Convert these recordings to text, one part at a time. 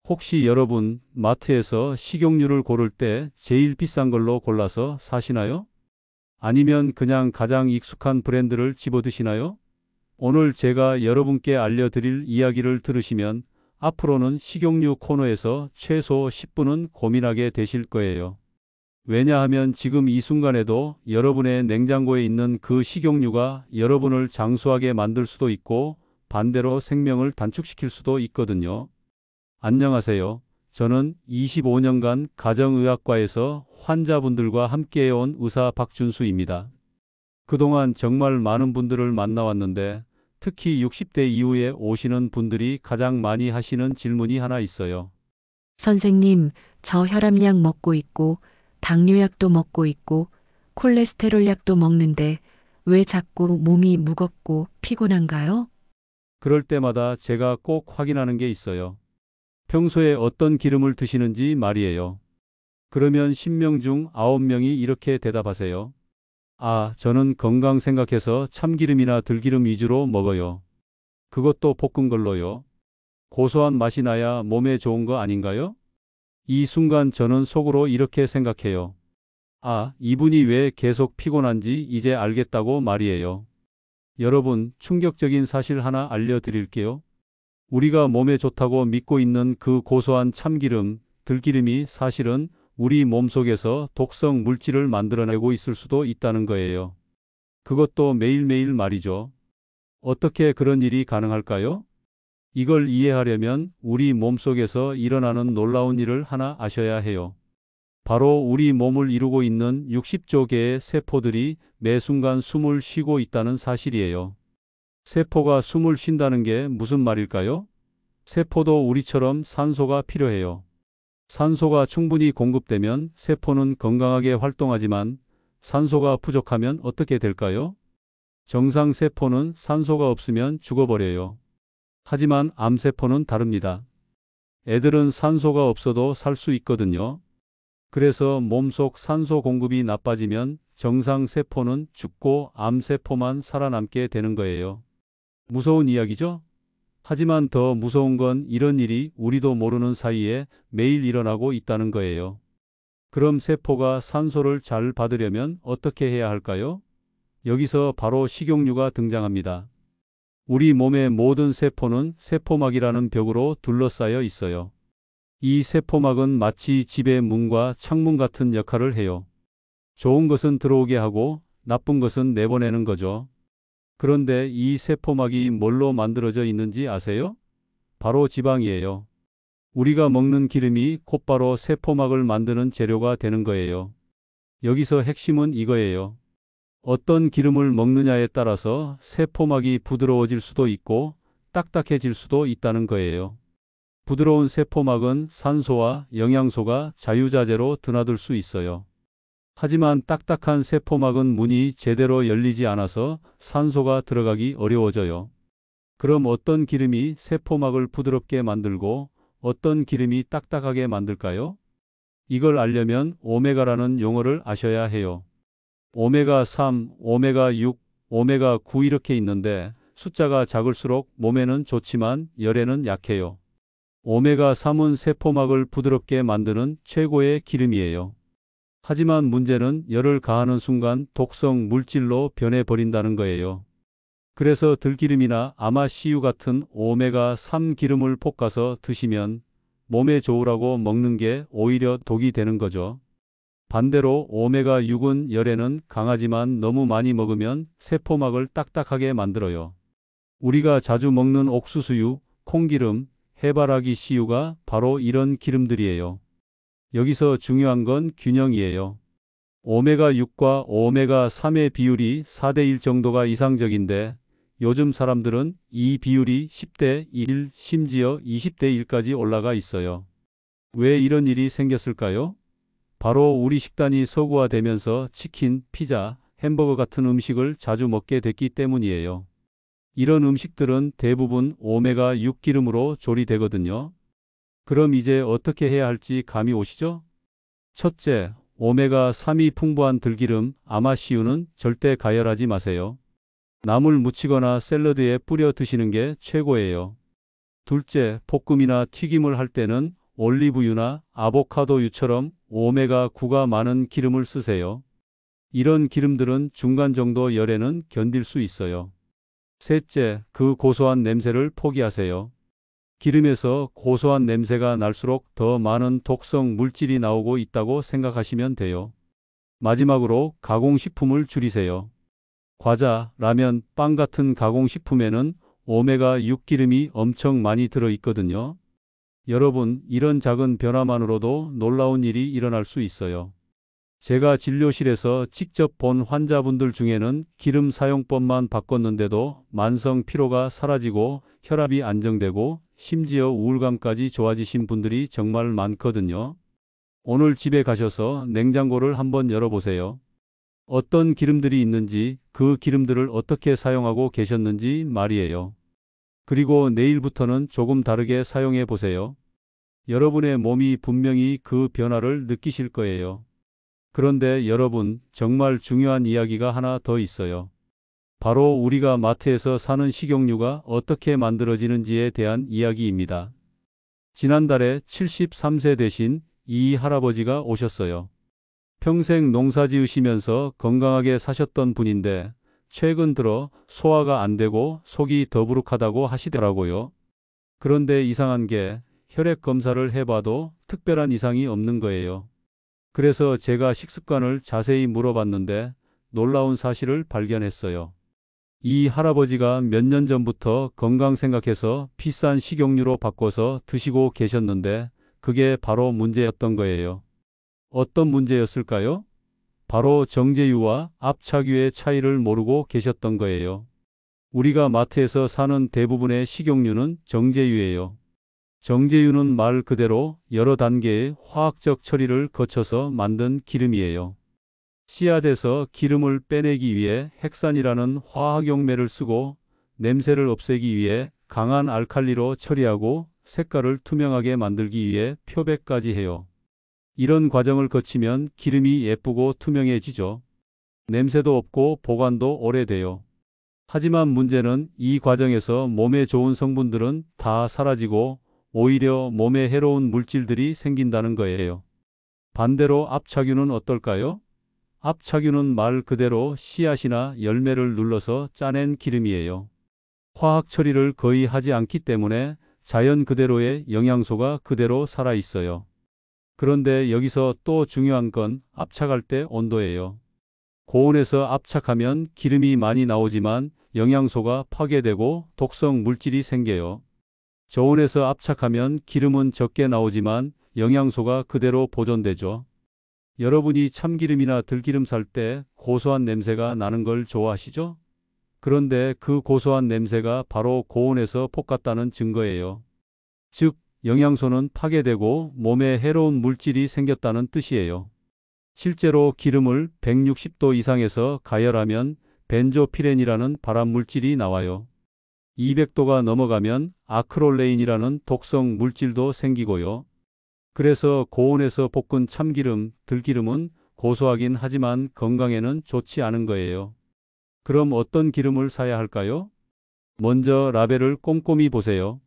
혹시 여러분 마트에서 식용유를 고를 때 제일 비싼 걸로 골라서 사시나요? 아니면 그냥 가장 익숙한 브랜드를 집어드시나요? 오늘 제가 여러분께 알려드릴 이야기를 들으시면 앞으로는 식용유 코너에서 최소 10분은 고민하게 되실 거예요. 왜냐하면 지금 이 순간에도 여러분의 냉장고에 있는 그 식용유가 여러분을 장수하게 만들 수도 있고 반대로 생명을 단축시킬 수도 있거든요. 안녕하세요. 저는 25년간 가정의학과에서 환자분들과 함께해온 의사 박준수입니다. 그동안 정말 많은 분들을 만나왔는데 특히 60대 이후에 오시는 분들이 가장 많이 하시는 질문이 하나 있어요. 선생님, 저 혈압약 먹고 있고, 당뇨약도 먹고 있고, 콜레스테롤 약도 먹는데, 왜 자꾸 몸이 무겁고 피곤한가요? 그럴 때마다 제가 꼭 확인하는 게 있어요. 평소에 어떤 기름을 드시는지 말이에요. 그러면 10명 중 9명이 이렇게 대답하세요. 아, 저는 건강 생각해서 참기름이나 들기름 위주로 먹어요. 그것도 볶은 걸로요. 고소한 맛이 나야 몸에 좋은 거 아닌가요? 이 순간 저는 속으로 이렇게 생각해요. 아, 이분이 왜 계속 피곤한지 이제 알겠다고 말이에요. 여러분, 충격적인 사실 하나 알려드릴게요. 우리가 몸에 좋다고 믿고 있는 그 고소한 참기름, 들기름이 사실은 우리 몸속에서 독성 물질을 만들어내고 있을 수도 있다는 거예요. 그것도 매일매일 말이죠. 어떻게 그런 일이 가능할까요? 이걸 이해하려면 우리 몸속에서 일어나는 놀라운 일을 하나 아셔야 해요. 바로 우리 몸을 이루고 있는 60조 개의 세포들이 매 순간 숨을 쉬고 있다는 사실이에요. 세포가 숨을 쉰다는 게 무슨 말일까요? 세포도 우리처럼 산소가 필요해요. 산소가 충분히 공급되면 세포는 건강하게 활동하지만 산소가 부족하면 어떻게 될까요? 정상 세포는 산소가 없으면 죽어버려요. 하지만 암세포는 다릅니다. 애들은 산소가 없어도 살 수 있거든요. 그래서 몸속 산소 공급이 나빠지면 정상 세포는 죽고 암세포만 살아남게 되는 거예요. 무서운 이야기죠? 하지만 더 무서운 건 이런 일이 우리도 모르는 사이에 매일 일어나고 있다는 거예요. 그럼 세포가 산소를 잘 받으려면 어떻게 해야 할까요? 여기서 바로 식용유가 등장합니다. 우리 몸의 모든 세포는 세포막이라는 벽으로 둘러싸여 있어요. 이 세포막은 마치 집의 문과 창문 같은 역할을 해요. 좋은 것은 들어오게 하고 나쁜 것은 내보내는 거죠. 그런데 이 세포막이 뭘로 만들어져 있는지 아세요? 바로 지방이에요. 우리가 먹는 기름이 곧바로 세포막을 만드는 재료가 되는 거예요. 여기서 핵심은 이거예요. 어떤 기름을 먹느냐에 따라서 세포막이 부드러워질 수도 있고 딱딱해질 수도 있다는 거예요. 부드러운 세포막은 산소와 영양소가 자유자재로 드나들 수 있어요. 하지만 딱딱한 세포막은 문이 제대로 열리지 않아서 산소가 들어가기 어려워져요. 그럼 어떤 기름이 세포막을 부드럽게 만들고 어떤 기름이 딱딱하게 만들까요? 이걸 알려면 오메가라는 용어를 아셔야 해요. 오메가3, 오메가6, 오메가9 이렇게 있는데 숫자가 작을수록 몸에는 좋지만 열에는 약해요. 오메가3은 세포막을 부드럽게 만드는 최고의 기름이에요. 하지만 문제는 열을 가하는 순간 독성 물질로 변해버린다는 거예요. 그래서 들기름이나 아마씨유 같은 오메가3 기름을 볶아서 드시면 몸에 좋으라고 먹는 게 오히려 독이 되는 거죠. 반대로 오메가6은 열에는 강하지만 너무 많이 먹으면 세포막을 딱딱하게 만들어요. 우리가 자주 먹는 옥수수유, 콩기름, 해바라기 씨유가 바로 이런 기름들이에요. 여기서 중요한 건 균형이에요. 오메가6과 오메가3의 비율이 4대1 정도가 이상적인데 요즘 사람들은 이 비율이 10대1, 심지어 20대1까지 올라가 있어요. 왜 이런 일이 생겼을까요? 바로 우리 식단이 서구화되면서 치킨, 피자, 햄버거 같은 음식을 자주 먹게 됐기 때문이에요. 이런 음식들은 대부분 오메가6 기름으로 조리되거든요. 그럼 이제 어떻게 해야 할지 감이 오시죠? 첫째, 오메가3이 풍부한 들기름, 아마씨유는 절대 가열하지 마세요. 나물 무치거나 샐러드에 뿌려 드시는 게 최고예요. 둘째, 볶음이나 튀김을 할 때는 올리브유나 아보카도유처럼 오메가9가 많은 기름을 쓰세요. 이런 기름들은 중간 정도 열에는 견딜 수 있어요. 셋째, 그 고소한 냄새를 포기하세요. 기름에서 고소한 냄새가 날수록 더 많은 독성 물질이 나오고 있다고 생각하시면 돼요. 마지막으로 가공식품을 줄이세요. 과자, 라면, 빵 같은 가공식품에는 오메가6 기름이 엄청 많이 들어 있거든요. 여러분, 이런 작은 변화만으로도 놀라운 일이 일어날 수 있어요. 제가 진료실에서 직접 본 환자분들 중에는 기름 사용법만 바꿨는데도 만성 피로가 사라지고 혈압이 안정되고 심지어 우울감까지 좋아지신 분들이 정말 많거든요. 오늘 집에 가셔서 냉장고를 한번 열어보세요. 어떤 기름들이 있는지, 그 기름들을 어떻게 사용하고 계셨는지 말이에요. 그리고 내일부터는 조금 다르게 사용해 보세요. 여러분의 몸이 분명히 그 변화를 느끼실 거예요. 그런데 여러분, 정말 중요한 이야기가 하나 더 있어요. 바로 우리가 마트에서 사는 식용유가 어떻게 만들어지는지에 대한 이야기입니다. 지난달에 73세 되신 이 할아버지가 오셨어요. 평생 농사 지으시면서 건강하게 사셨던 분인데 최근 들어 소화가 안 되고 속이 더부룩하다고 하시더라고요. 그런데 이상한 게 혈액 검사를 해봐도 특별한 이상이 없는 거예요. 그래서 제가 식습관을 자세히 물어봤는데 놀라운 사실을 발견했어요. 이 할아버지가 몇 년 전부터 건강 생각해서 비싼 식용유로 바꿔서 드시고 계셨는데 그게 바로 문제였던 거예요. 어떤 문제였을까요? 바로 정제유와 압착유의 차이를 모르고 계셨던 거예요. 우리가 마트에서 사는 대부분의 식용유는 정제유예요. 정제유는 말 그대로 여러 단계의 화학적 처리를 거쳐서 만든 기름이에요. 씨앗에서 기름을 빼내기 위해 헥산이라는 화학용매를 쓰고 냄새를 없애기 위해 강한 알칼리로 처리하고 색깔을 투명하게 만들기 위해 표백까지 해요. 이런 과정을 거치면 기름이 예쁘고 투명해지죠. 냄새도 없고 보관도 오래돼요. 하지만 문제는 이 과정에서 몸에 좋은 성분들은 다 사라지고 오히려 몸에 해로운 물질들이 생긴다는 거예요. 반대로 압착유는 어떨까요? 압착유는 말 그대로 씨앗이나 열매를 눌러서 짜낸 기름이에요. 화학 처리를 거의 하지 않기 때문에 자연 그대로의 영양소가 그대로 살아 있어요. 그런데 여기서 또 중요한 건 압착할 때 온도예요. 고온에서 압착하면 기름이 많이 나오지만 영양소가 파괴되고 독성 물질이 생겨요. 저온에서 압착하면 기름은 적게 나오지만 영양소가 그대로 보존되죠. 여러분이 참기름이나 들기름 살 때 고소한 냄새가 나는 걸 좋아하시죠? 그런데 그 고소한 냄새가 바로 고온에서 볶았다는 증거예요. 즉, 영양소는 파괴되고 몸에 해로운 물질이 생겼다는 뜻이에요. 실제로 기름을 160도 이상에서 가열하면 벤조피렌이라는 발암 물질이 나와요. 200도가 넘어가면 아크롤레인이라는 독성 물질도 생기고요. 그래서 고온에서 볶은 참기름, 들기름은 고소하긴 하지만 건강에는 좋지 않은 거예요. 그럼 어떤 기름을 사야 할까요? 먼저 라벨을 꼼꼼히 보세요.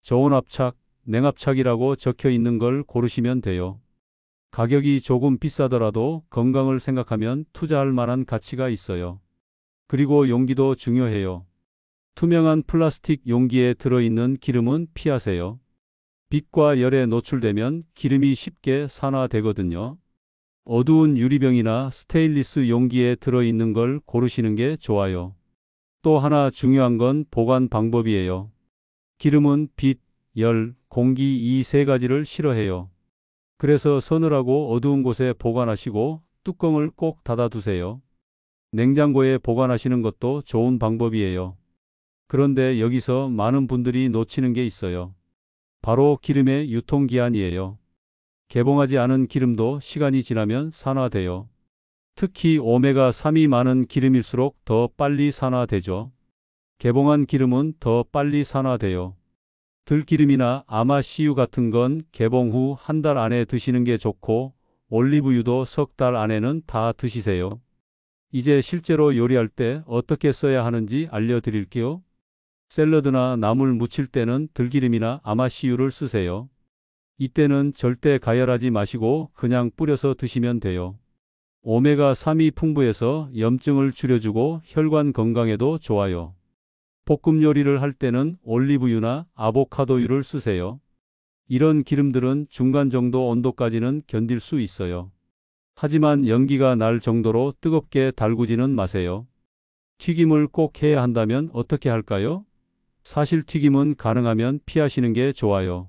저온압착, 냉압착이라고 적혀 있는 걸 고르시면 돼요. 가격이 조금 비싸더라도 건강을 생각하면 투자할 만한 가치가 있어요. 그리고 용기도 중요해요. 투명한 플라스틱 용기에 들어있는 기름은 피하세요. 빛과 열에 노출되면 기름이 쉽게 산화되거든요. 어두운 유리병이나 스테인리스 용기에 들어있는 걸 고르시는 게 좋아요. 또 하나 중요한 건 보관 방법이에요. 기름은 빛, 열, 공기 이 세 가지를 싫어해요. 그래서 서늘하고 어두운 곳에 보관하시고 뚜껑을 꼭 닫아두세요. 냉장고에 보관하시는 것도 좋은 방법이에요. 그런데 여기서 많은 분들이 놓치는 게 있어요. 바로 기름의 유통기한이에요. 개봉하지 않은 기름도 시간이 지나면 산화돼요. 특히 오메가3이 많은 기름일수록 더 빨리 산화되죠. 개봉한 기름은 더 빨리 산화돼요. 들기름이나 아마씨유 같은 건 개봉 후 한 달 안에 드시는 게 좋고 올리브유도 석 달 안에는 다 드시세요. 이제 실제로 요리할 때 어떻게 써야 하는지 알려드릴게요. 샐러드나 나물 무칠 때는 들기름이나 아마씨유를 쓰세요. 이때는 절대 가열하지 마시고 그냥 뿌려서 드시면 돼요. 오메가3이 풍부해서 염증을 줄여주고 혈관 건강에도 좋아요. 볶음 요리를 할 때는 올리브유나 아보카도유를 쓰세요. 이런 기름들은 중간 정도 온도까지는 견딜 수 있어요. 하지만 연기가 날 정도로 뜨겁게 달구지는 마세요. 튀김을 꼭 해야 한다면 어떻게 할까요? 사실 튀김은 가능하면 피하시는 게 좋아요.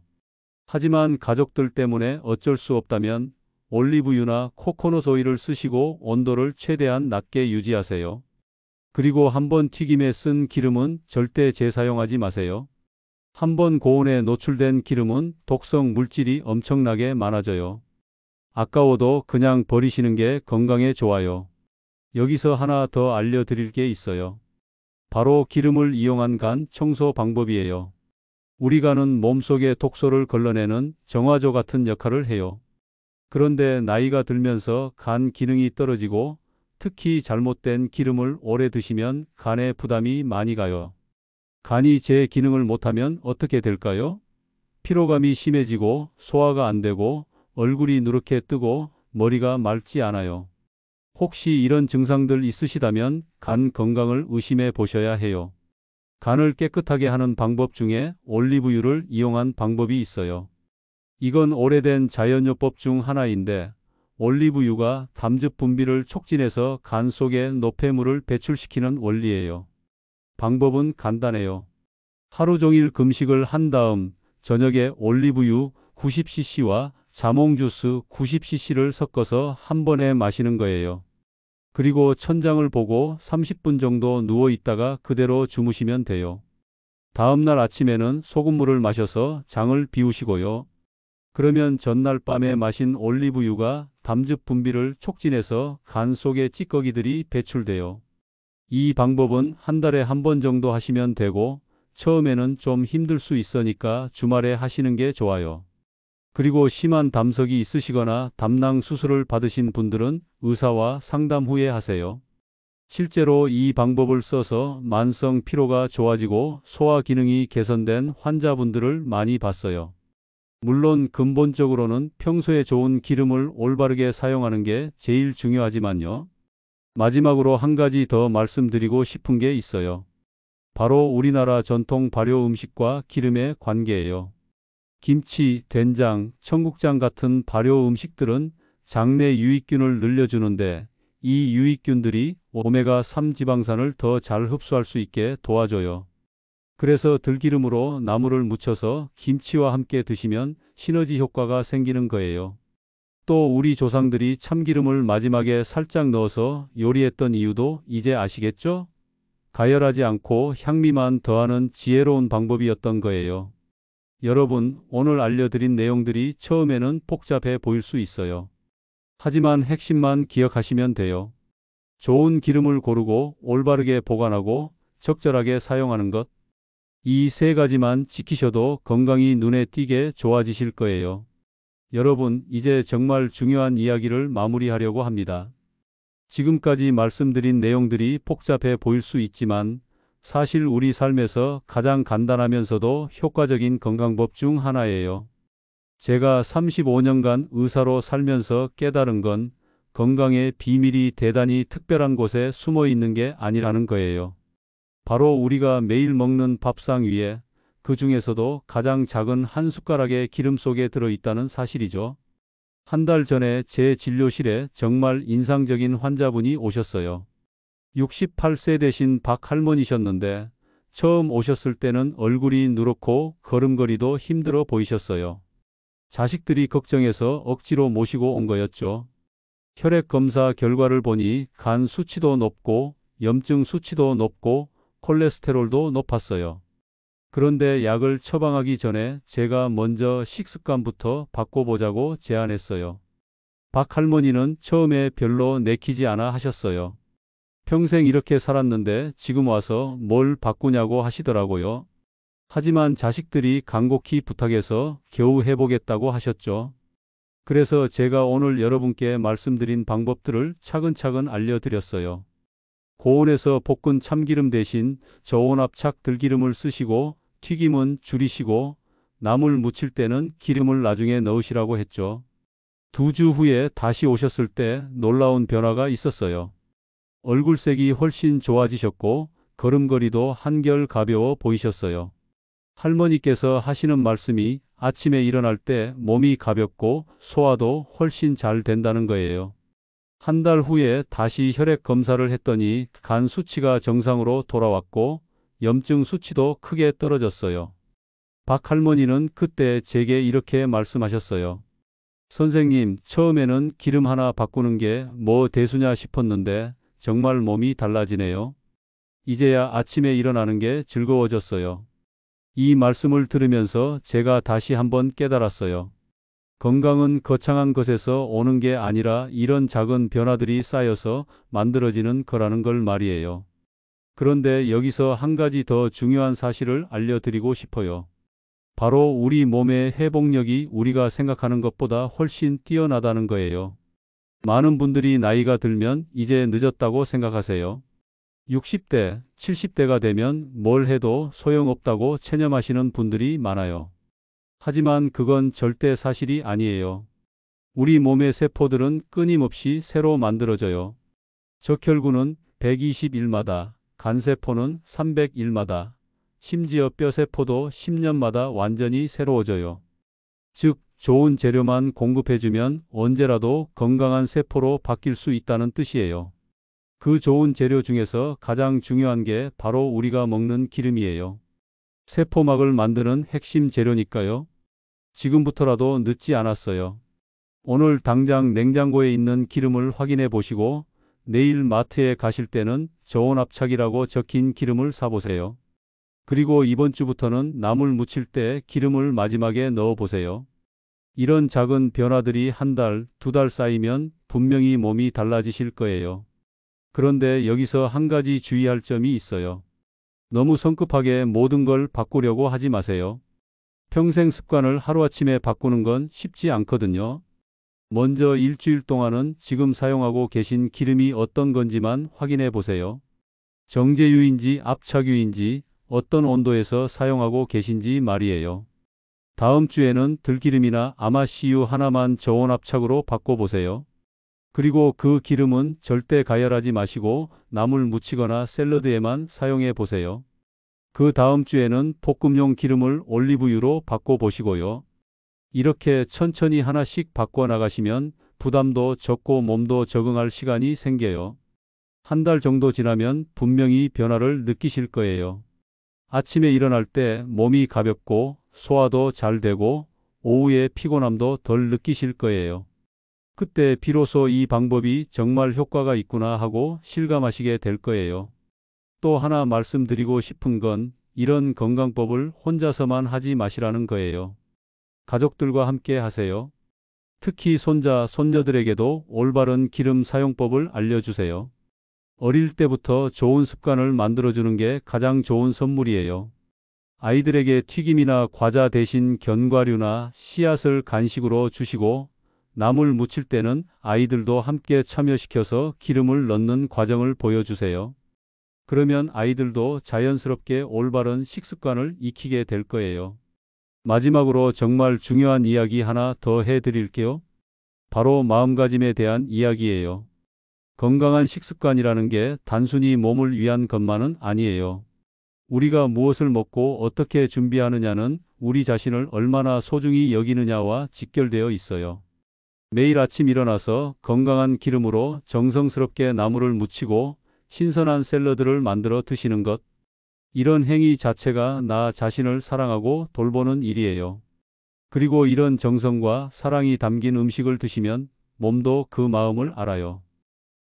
하지만 가족들 때문에 어쩔 수 없다면 올리브유나 코코넛 오일을 쓰시고 온도를 최대한 낮게 유지하세요. 그리고 한번 튀김에 쓴 기름은 절대 재사용하지 마세요. 한번 고온에 노출된 기름은 독성 물질이 엄청나게 많아져요. 아까워도 그냥 버리시는 게 건강에 좋아요. 여기서 하나 더 알려드릴 게 있어요. 바로 기름을 이용한 간 청소 방법이에요. 우리 간은 몸속의 독소를 걸러내는 정화조 같은 역할을 해요. 그런데 나이가 들면서 간 기능이 떨어지고 특히 잘못된 기름을 오래 드시면 간에 부담이 많이 가요. 간이 제 기능을 못하면 어떻게 될까요? 피로감이 심해지고 소화가 안 되고 얼굴이 누렇게 뜨고 머리가 맑지 않아요. 혹시 이런 증상들 있으시다면 간 건강을 의심해 보셔야 해요. 간을 깨끗하게 하는 방법 중에 올리브유를 이용한 방법이 있어요. 이건 오래된 자연요법 중 하나인데 올리브유가 담즙 분비를 촉진해서 간 속에 노폐물을 배출시키는 원리예요. 방법은 간단해요. 하루 종일 금식을 한 다음 저녁에 올리브유 90cc와 자몽주스 90cc를 섞어서 한 번에 마시는 거예요. 그리고 천장을 보고 30분 정도 누워 있다가 그대로 주무시면 돼요. 다음날 아침에는 소금물을 마셔서 장을 비우시고요. 그러면 전날 밤에 마신 올리브유가 담즙 분비를 촉진해서 간 속의 찌꺼기들이 배출돼요. 이 방법은 한 달에 한 번 정도 하시면 되고 처음에는 좀 힘들 수 있으니까 주말에 하시는 게 좋아요. 그리고 심한 담석이 있으시거나 담낭 수술을 받으신 분들은 의사와 상담 후에 하세요. 실제로 이 방법을 써서 만성 피로가 좋아지고 소화 기능이 개선된 환자분들을 많이 봤어요. 물론 근본적으로는 평소에 좋은 기름을 올바르게 사용하는 게 제일 중요하지만요. 마지막으로 한 가지 더 말씀드리고 싶은 게 있어요. 바로 우리나라 전통 발효 음식과 기름의 관계예요. 김치, 된장, 청국장 같은 발효 음식들은 장내 유익균을 늘려주는데 이 유익균들이 오메가3 지방산을 더 잘 흡수할 수 있게 도와줘요. 그래서 들기름으로 나물을 무쳐서 김치와 함께 드시면 시너지 효과가 생기는 거예요. 또 우리 조상들이 참기름을 마지막에 살짝 넣어서 요리했던 이유도 이제 아시겠죠? 가열하지 않고 향미만 더하는 지혜로운 방법이었던 거예요. 여러분, 오늘 알려드린 내용들이 처음에는 복잡해 보일 수 있어요. 하지만 핵심만 기억하시면 돼요. 좋은 기름을 고르고 올바르게 보관하고 적절하게 사용하는 것. 이 세 가지만 지키셔도 건강이 눈에 띄게 좋아지실 거예요. 여러분, 이제 정말 중요한 이야기를 마무리하려고 합니다. 지금까지 말씀드린 내용들이 복잡해 보일 수 있지만 사실 우리 삶에서 가장 간단하면서도 효과적인 건강법 중 하나예요. 제가 35년간 의사로 살면서 깨달은 건 건강의 비밀이 대단히 특별한 곳에 숨어 있는 게 아니라는 거예요. 바로 우리가 매일 먹는 밥상 위에 그 중에서도 가장 작은 한 숟가락의 기름 속에 들어있다는 사실이죠. 한 달 전에 제 진료실에 정말 인상적인 환자분이 오셨어요. 68세 되신 박 할머니셨는데 처음 오셨을 때는 얼굴이 누렇고 걸음걸이도 힘들어 보이셨어요. 자식들이 걱정해서 억지로 모시고 온 거였죠. 혈액 검사 결과를 보니 간 수치도 높고 염증 수치도 높고 콜레스테롤도 높았어요. 그런데 약을 처방하기 전에 제가 먼저 식습관부터 바꿔보자고 제안했어요. 박 할머니는 처음에 별로 내키지 않아 하셨어요. 평생 이렇게 살았는데 지금 와서 뭘 바꾸냐고 하시더라고요. 하지만 자식들이 간곡히 부탁해서 겨우 해보겠다고 하셨죠. 그래서 제가 오늘 여러분께 말씀드린 방법들을 차근차근 알려드렸어요. 고온에서 볶은 참기름 대신 저온압착 들기름을 쓰시고 튀김은 줄이시고 나물 무칠 때는 기름을 나중에 넣으시라고 했죠. 2주 후에 다시 오셨을 때 놀라운 변화가 있었어요. 얼굴색이 훨씬 좋아지셨고 걸음걸이도 한결 가벼워 보이셨어요. 할머니께서 하시는 말씀이 아침에 일어날 때 몸이 가볍고 소화도 훨씬 잘 된다는 거예요. 한 달 후에 다시 혈액 검사를 했더니 간 수치가 정상으로 돌아왔고 염증 수치도 크게 떨어졌어요. 박 할머니는 그때 제게 이렇게 말씀하셨어요. 선생님, 처음에는 기름 하나 바꾸는 게 뭐 대수냐 싶었는데 정말 몸이 달라지네요. 이제야 아침에 일어나는 게 즐거워졌어요. 이 말씀을 들으면서 제가 다시 한번 깨달았어요. 건강은 거창한 것에서 오는 게 아니라 이런 작은 변화들이 쌓여서 만들어지는 거라는 걸 말이에요. 그런데 여기서 한 가지 더 중요한 사실을 알려드리고 싶어요. 바로 우리 몸의 회복력이 우리가 생각하는 것보다 훨씬 뛰어나다는 거예요. 많은 분들이 나이가 들면 이제 늦었다고 생각하세요. 60대, 70대가 되면 뭘 해도 소용없다고 체념하시는 분들이 많아요. 하지만 그건 절대 사실이 아니에요. 우리 몸의 세포들은 끊임없이 새로 만들어져요. 적혈구는 120일마다, 간세포는 300일마다, 심지어 뼈세포도 10년마다 완전히 새로워져요. 즉, 좋은 재료만 공급해주면 언제라도 건강한 세포로 바뀔 수 있다는 뜻이에요. 그 좋은 재료 중에서 가장 중요한 게 바로 우리가 먹는 기름이에요. 세포막을 만드는 핵심 재료니까요. 지금부터라도 늦지 않았어요. 오늘 당장 냉장고에 있는 기름을 확인해 보시고 내일 마트에 가실 때는 저온압착이라고 적힌 기름을 사보세요. 그리고 이번 주부터는 나물 무칠 때 기름을 마지막에 넣어 보세요. 이런 작은 변화들이 한 달, 2달 쌓이면 분명히 몸이 달라지실 거예요. 그런데 여기서 한 가지 주의할 점이 있어요. 너무 성급하게 모든 걸 바꾸려고 하지 마세요. 평생 습관을 하루아침에 바꾸는 건 쉽지 않거든요. 먼저 일주일 동안은 지금 사용하고 계신 기름이 어떤 건지만 확인해 보세요. 정제유인지 압착유인지 어떤 온도에서 사용하고 계신지 말이에요. 다음 주에는 들기름이나 아마씨유 하나만 저온압착으로 바꿔보세요. 그리고 그 기름은 절대 가열하지 마시고 나물 무치거나 샐러드에만 사용해 보세요. 그 다음 주에는 볶음용 기름을 올리브유로 바꿔보시고요. 이렇게 천천히 하나씩 바꿔나가시면 부담도 적고 몸도 적응할 시간이 생겨요. 한 달 정도 지나면 분명히 변화를 느끼실 거예요. 아침에 일어날 때 몸이 가볍고 소화도 잘 되고 오후에 피곤함도 덜 느끼실 거예요. 그때 비로소 이 방법이 정말 효과가 있구나 하고 실감하시게 될 거예요. 또 하나 말씀드리고 싶은 건 이런 건강법을 혼자서만 하지 마시라는 거예요. 가족들과 함께 하세요. 특히 손자, 손녀들에게도 올바른 기름 사용법을 알려주세요. 어릴 때부터 좋은 습관을 만들어주는 게 가장 좋은 선물이에요. 아이들에게 튀김이나 과자 대신 견과류나 씨앗을 간식으로 주시고 나물 무칠 때는 아이들도 함께 참여시켜서 기름을 넣는 과정을 보여주세요. 그러면 아이들도 자연스럽게 올바른 식습관을 익히게 될 거예요. 마지막으로 정말 중요한 이야기 하나 더 해드릴게요. 바로 마음가짐에 대한 이야기예요. 건강한 식습관이라는 게 단순히 몸을 위한 것만은 아니에요. 우리가 무엇을 먹고 어떻게 준비하느냐는 우리 자신을 얼마나 소중히 여기느냐와 직결되어 있어요. 매일 아침 일어나서 건강한 기름으로 정성스럽게 나물을 무치고 신선한 샐러드를 만들어 드시는 것. 이런 행위 자체가 나 자신을 사랑하고 돌보는 일이에요. 그리고 이런 정성과 사랑이 담긴 음식을 드시면 몸도 그 마음을 알아요.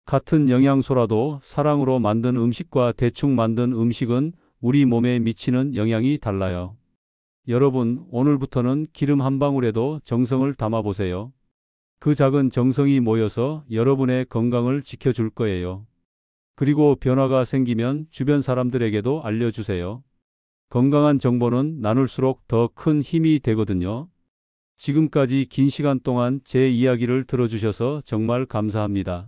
같은 영양소라도 사랑으로 만든 음식과 대충 만든 음식은 우리 몸에 미치는 영향이 달라요. 여러분, 오늘부터는 기름 한 방울에도 정성을 담아보세요. 그 작은 정성이 모여서 여러분의 건강을 지켜줄 거예요. 그리고 변화가 생기면 주변 사람들에게도 알려주세요. 건강한 정보는 나눌수록 더 큰 힘이 되거든요. 지금까지 긴 시간 동안 제 이야기를 들어주셔서 정말 감사합니다.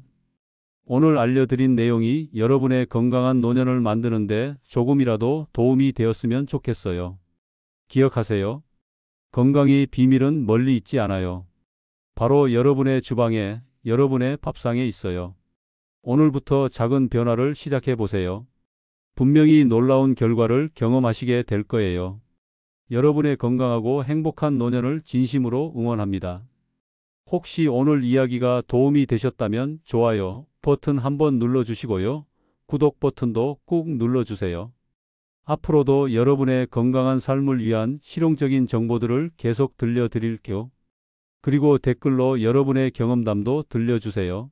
오늘 알려드린 내용이 여러분의 건강한 노년을 만드는데 조금이라도 도움이 되었으면 좋겠어요. 기억하세요. 건강의 비밀은 멀리 있지 않아요. 바로 여러분의 주방에, 여러분의 밥상에 있어요. 오늘부터 작은 변화를 시작해 보세요. 분명히 놀라운 결과를 경험하시게 될 거예요. 여러분의 건강하고 행복한 노년을 진심으로 응원합니다. 혹시 오늘 이야기가 도움이 되셨다면 좋아요 버튼 한번 눌러주시고요. 구독 버튼도 꾹 눌러주세요. 앞으로도 여러분의 건강한 삶을 위한 실용적인 정보들을 계속 들려드릴게요. 그리고 댓글로 여러분의 경험담도 들려주세요.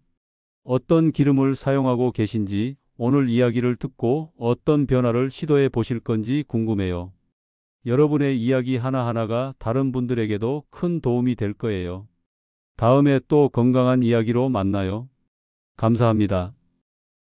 어떤 기름을 사용하고 계신지, 오늘 이야기를 듣고 어떤 변화를 시도해 보실 건지 궁금해요. 여러분의 이야기 하나하나가 다른 분들에게도 큰 도움이 될 거예요. 다음에 또 건강한 이야기로 만나요. 감사합니다.